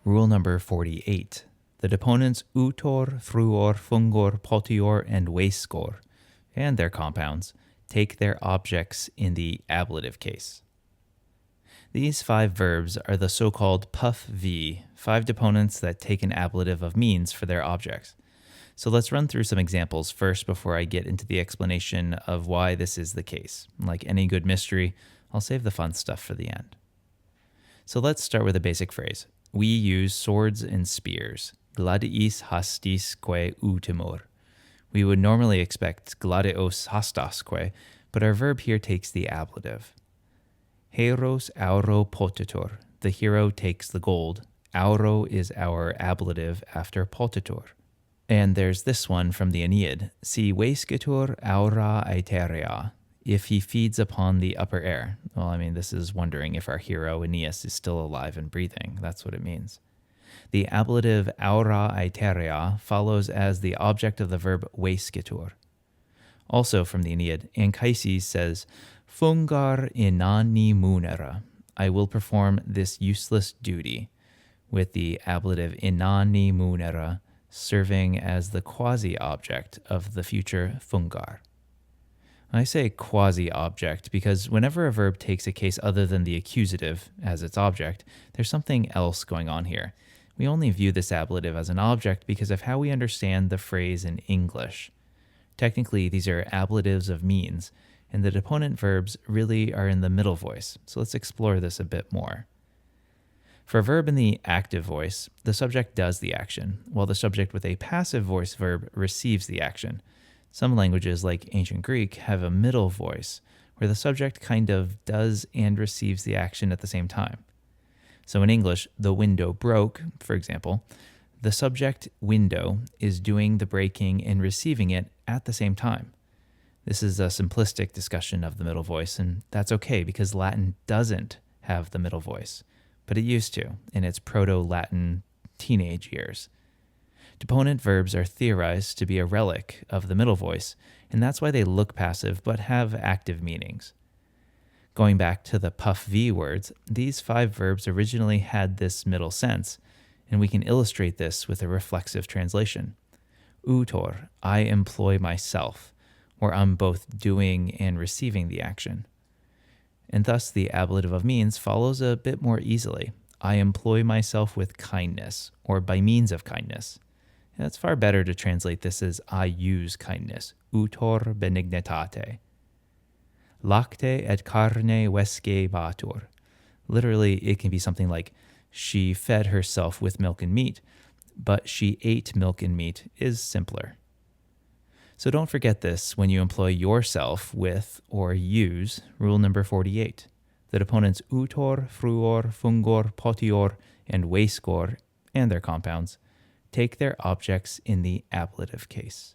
Rule number 48. The deponents utor, fruor, fungor, potior, and vēscor, and their compounds, take their objects in the ablative case. These 5 verbs are the so-called puff V, 5 deponents that take an ablative of means for their objects. So let's run through some examples first before I get into the explanation of why this is the case. Like any good mystery, I'll save the fun stuff for the end. So let's start with a basic phrase. We use swords and spears. Gladiis hastisque utimur. We would normally expect gladios hastasque, but our verb here takes the ablative. Heros auro potitor. The hero takes the gold. Auro is our ablative after potitor. And there's this one from the Aeneid. Si vēscor aura aeterea. If he feeds upon the upper air. Well, this is wondering if our hero Aeneas is still alive and breathing. That's what it means. The ablative aura aeterea follows as the object of the verb vēscor. Also from the Aeneid, Anchises says, fungor inani munera. I will perform this useless duty, with the ablative inani munera serving as the quasi-object of the future fungor. I say quasi-object because whenever a verb takes a case other than the accusative as its object, there's something else going on here. We only view this ablative as an object because of how we understand the phrase in English. Technically, these are ablatives of means, and the deponent verbs really are in the middle voice, so let's explore this a bit more. For a verb in the active voice, the subject does the action, while the subject with a passive voice verb receives the action. Some languages, like ancient Greek, have a middle voice, where the subject kind of does and receives the action at the same time. So in English, the window broke, for example, the subject window is doing the breaking and receiving it at the same time. This is a simplistic discussion of the middle voice, and that's okay because Latin doesn't have the middle voice, but it used to in its Proto-Latin teenage years. Deponent verbs are theorized to be a relic of the middle voice, and that's why they look passive but have active meanings. Going back to the puff V words, these 5 verbs originally had this middle sense, and we can illustrate this with a reflexive translation. Utor, I employ myself, or I'm both doing and receiving the action. And thus the ablative of means follows a bit more easily. I employ myself with kindness, or by means of kindness. And it's far better to translate this as I use kindness, utor benignitate. Lacte et carne vesce batur. Literally, it can be something like, she fed herself with milk and meat, but she ate milk and meat is simpler. So don't forget this when you employ yourself with or use rule number 48. The deponents utor, fruor, fungor, potior, and vēscor, and their compounds, take their objects in the ablative case.